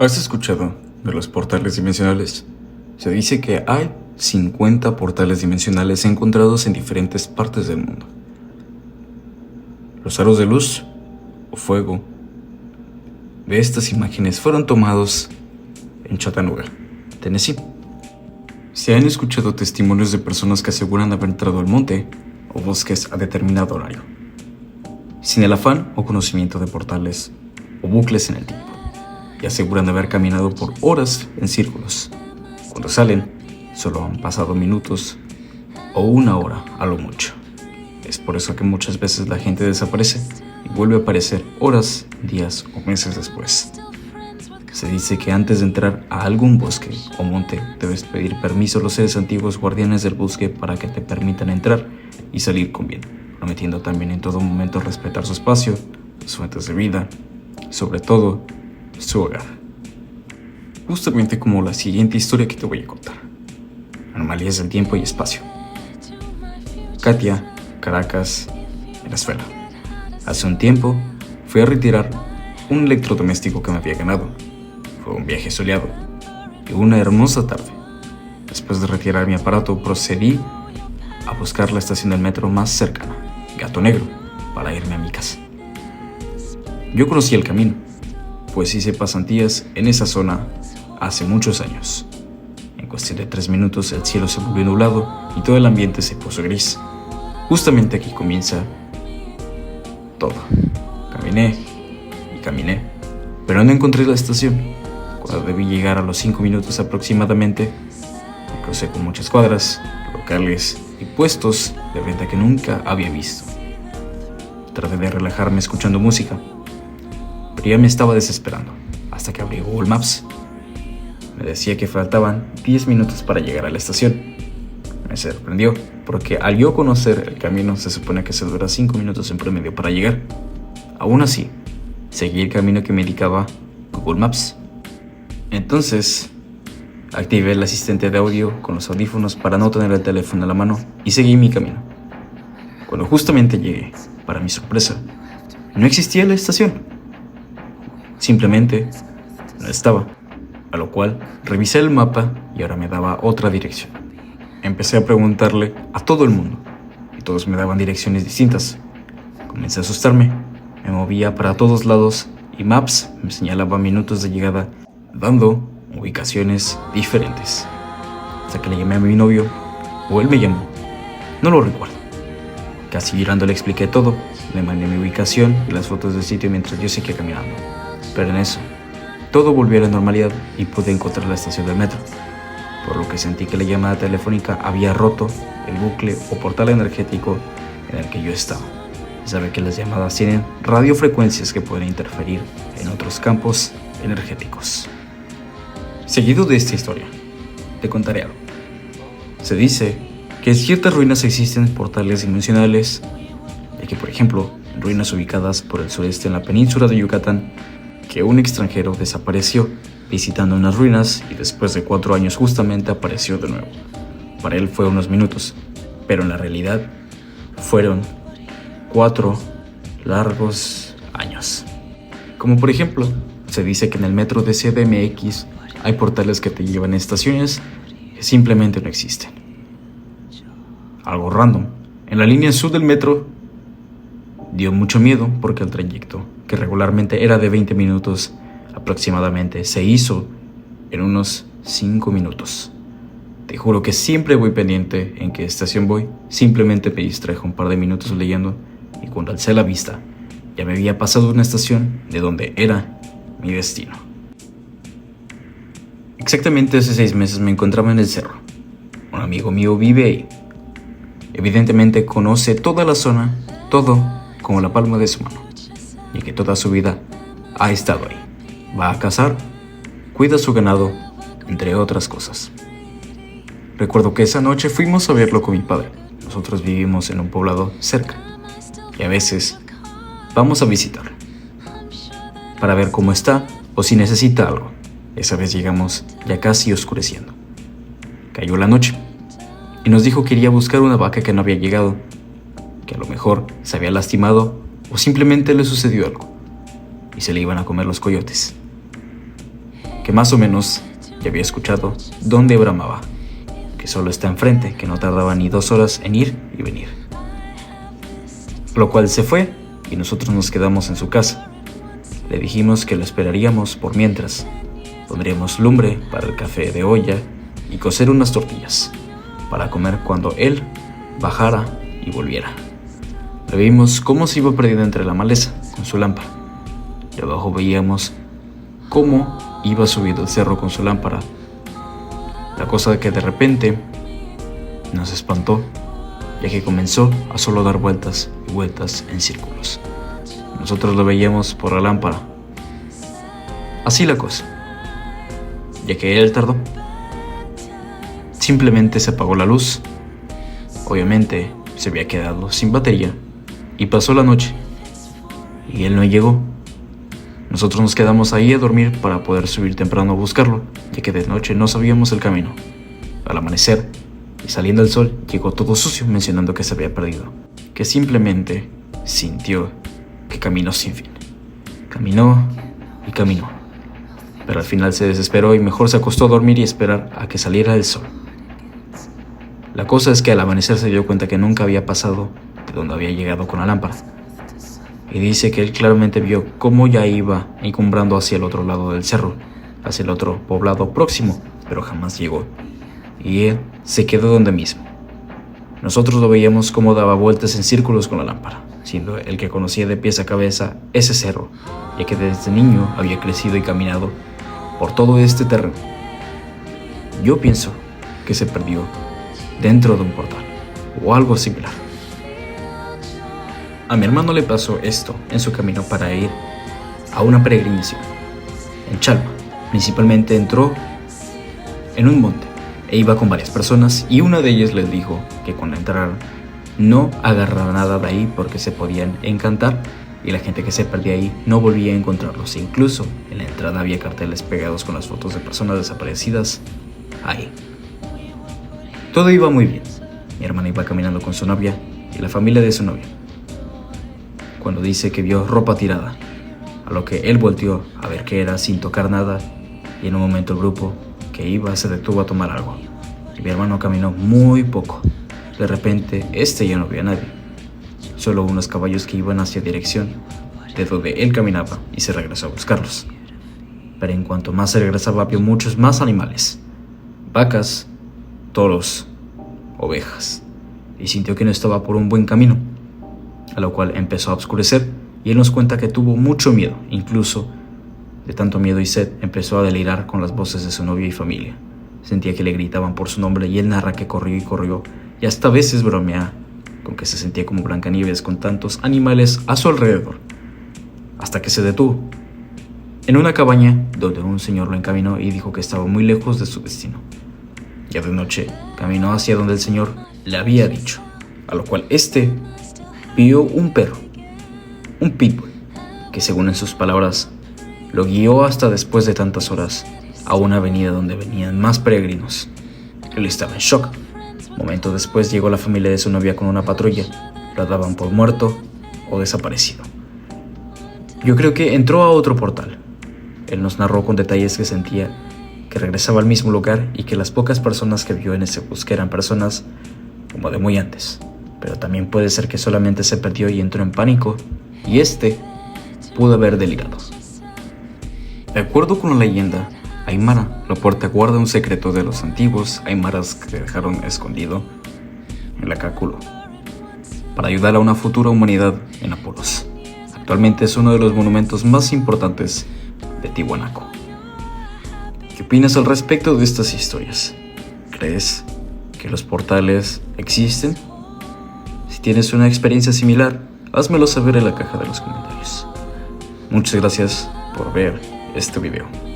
¿Has escuchado de los portales dimensionales? Se dice que hay 50 portales dimensionales encontrados en diferentes partes del mundo. Los aros de luz o fuego de estas imágenes fueron tomados en Chattanooga, Tennessee. Se han escuchado testimonios de personas que aseguran haber entrado al monte o bosques a determinado horario, sin el afán o conocimiento de portales o bucles en el tiempo, y aseguran haber caminado por horas en círculos. Cuando salen, solo han pasado minutos o una hora a lo mucho. Es por eso que muchas veces la gente desaparece y vuelve a aparecer horas, días o meses después. Se dice que antes de entrar a algún bosque o monte debes pedir permiso a los seres antiguos guardianes del bosque para que te permitan entrar y salir con bien, prometiendo también en todo momento respetar su espacio, sus fuentes de vida, sobre todo su hogar. Justamente como la siguiente historia que te voy a contar. Anomalías del tiempo y espacio. Katia, Caracas, Venezuela. Hace un tiempo fui a retirar un electrodoméstico que me había ganado. Fue un viaje soleado y una hermosa tarde. Después de retirar mi aparato, procedí a buscar la estación del metro más cercana, Gato Negro, para irme a mi casa. Yo conocía el camino, pues hice pasantías en esa zona hace muchos años. En cuestión de 3 minutos el cielo se volvió nublado y todo el ambiente se puso gris. Justamente aquí comienza todo. Caminé y caminé, pero no encontré la estación. Cuando debí llegar a los 5 minutos aproximadamente, me crucé con muchas cuadras, locales y puestos de venta que nunca había visto. Traté de relajarme escuchando música, pero ya me estaba desesperando, hasta que abrí Google Maps. Me decía que faltaban 10 minutos para llegar a la estación. Me sorprendió, porque al yo conocer el camino se supone que se dura 5 minutos en promedio para llegar. Aún así, seguí el camino que me indicaba Google Maps. Entonces, activé el asistente de audio con los audífonos para no tener el teléfono en la mano y seguí mi camino. Cuando justamente llegué, para mi sorpresa, no existía la estación. Simplemente no estaba, a lo cual revisé el mapa y ahora me daba otra dirección. Empecé a preguntarle a todo el mundo y todos me daban direcciones distintas. Comencé a asustarme, me movía para todos lados y Maps me señalaba minutos de llegada, dando ubicaciones diferentes. Hasta que le llamé a mi novio, o él me llamó, no lo recuerdo. Casi llorando le expliqué todo, le mandé mi ubicación y las fotos del sitio mientras yo seguía caminando. Pero en eso, todo volvió a la normalidad y pude encontrar la estación del metro, por lo que sentí que la llamada telefónica había roto el bucle o portal energético en el que yo estaba. Sabe que las llamadas tienen radiofrecuencias que pueden interferir en otros campos energéticos. Seguido de esta historia, te contaré algo. Se dice que en ciertas ruinas existen portales dimensionales, ya que, por ejemplo, en ruinas ubicadas por el sureste en la península de Yucatán, que un extranjero desapareció visitando unas ruinas y después de 4 años justamente apareció de nuevo. Para él fue unos minutos, pero en la realidad fueron 4 largos años. Como por ejemplo, se dice que en el metro de CDMX hay portales que te llevan a estaciones que simplemente no existen. Algo random, en la línea sur del metro dio mucho miedo porque el trayecto, que regularmente era de 20 minutos aproximadamente, se hizo en unos 5 minutos. Te juro que siempre voy pendiente en qué estación voy. Simplemente me distrajo un par de minutos leyendo y cuando alcé la vista ya me había pasado una estación de donde era mi destino. Exactamente hace 6 meses me encontraba en el cerro. Un amigo mío vive ahí. Evidentemente conoce toda la zona, todo como la palma de su mano, y que toda su vida ha estado ahí. Va a cazar, cuida su ganado, entre otras cosas. Recuerdo que esa noche fuimos a verlo con mi padre. Nosotros vivimos en un poblado cerca y a veces vamos a visitarlo para ver cómo está o si necesita algo. Esa vez llegamos ya casi oscureciendo. Cayó la noche y nos dijo que iría a buscar una vaca que no había llegado, que a lo mejor se había lastimado o simplemente le sucedió algo y se le iban a comer los coyotes. que más o menos ya había escuchado dónde bramaba, que solo está enfrente, que no tardaba ni 2 horas en ir y venir. Lo cual se fue y nosotros nos quedamos en su casa. Le dijimos que lo esperaríamos por mientras. Pondríamos lumbre para el café de olla y cocer unas tortillas para comer cuando él bajara y volviera. Le vimos cómo se iba perdiendo entre la maleza con su lámpara. De abajo veíamos cómo iba subiendo el cerro con su lámpara. La cosa que de repente nos espantó, ya que comenzó a solo dar vueltas y vueltas en círculos. Nosotros lo veíamos por la lámpara. Así la cosa, ya que él tardó. Simplemente se apagó la luz. Obviamente se había quedado sin batería y pasó la noche y él no llegó. Nosotros nos quedamos ahí a dormir para poder subir temprano a buscarlo, ya que de noche no sabíamos el camino. Al amanecer y saliendo el sol, llegó todo sucio mencionando que se había perdido, que simplemente sintió que caminó sin fin. Caminó y caminó, pero al final se desesperó y mejor se acostó a dormir y esperar a que saliera el sol. La cosa es que al amanecer se dio cuenta que nunca había pasado de donde había llegado con la lámpara. Y dice que él claramente vio cómo ya iba encumbrando hacia el otro lado del cerro, hacia el otro poblado próximo, pero jamás llegó. Y él se quedó donde mismo. Nosotros lo veíamos cómo daba vueltas en círculos con la lámpara, siendo el que conocía de pies a cabeza ese cerro, ya que desde niño había crecido y caminado por todo este terreno. Yo pienso que se perdió dentro de un portal o algo similar. A mi hermano le pasó esto en su camino para ir a una peregrinación en Chalma. Principalmente entró en un monte e iba con varias personas y una de ellas les dijo que cuando entraran no agarraran nada de ahí porque se podían encantar y la gente que se perdía ahí no volvía a encontrarlos. Incluso en la entrada había carteles pegados con las fotos de personas desaparecidas ahí. Todo iba muy bien. Mi hermana iba caminando con su novia y la familia de su novia, cuando dice que vio ropa tirada, a lo que él volteó a ver qué era sin tocar nada, y en un momento el grupo que iba se detuvo a tomar algo y mi hermano caminó muy poco. De repente ya no vio a nadie, solo unos caballos que iban hacia dirección de donde él caminaba y se regresó a buscarlos. Pero en cuanto más se regresaba vio muchos más animales, vacas, toros, ovejas, y sintió que no estaba por un buen camino, a lo cual empezó a oscurecer y él nos cuenta que tuvo mucho miedo. Incluso de tanto miedo y sed empezó a delirar con las voces de su novia y familia. Sentía que le gritaban por su nombre y él narra que corrió y corrió y hasta a veces bromea con que se sentía como Blancanieves con tantos animales a su alrededor, hasta que se detuvo en una cabaña donde un señor lo encaminó y dijo que estaba muy lejos de su destino. Ya de noche caminó hacia donde el señor le había dicho, a lo cual vio un perro, un pitbull, que según en sus palabras lo guió hasta después de tantas horas a una avenida donde venían más peregrinos. Él estaba en shock. Momento después llegó la familia de su novia con una patrulla. Lo daban por muerto o desaparecido. Yo creo que entró a otro portal. Él nos narró con detalles que sentía que regresaba al mismo lugar y que las pocas personas que vio en ese bosque eran personas como de muy antes. Pero también puede ser que solamente se perdió y entró en pánico y pudo haber delirado. De acuerdo con la leyenda aymara, la puerta guarda un secreto de los antiguos aymaras que dejaron escondido en la Cáculo para ayudar a una futura humanidad en apuros. Actualmente es uno de los monumentos más importantes de Tiwanaku. ¿Qué opinas al respecto de estas historias? ¿Crees que los portales existen? Si tienes una experiencia similar, házmelo saber en la caja de los comentarios. Muchas gracias por ver este video.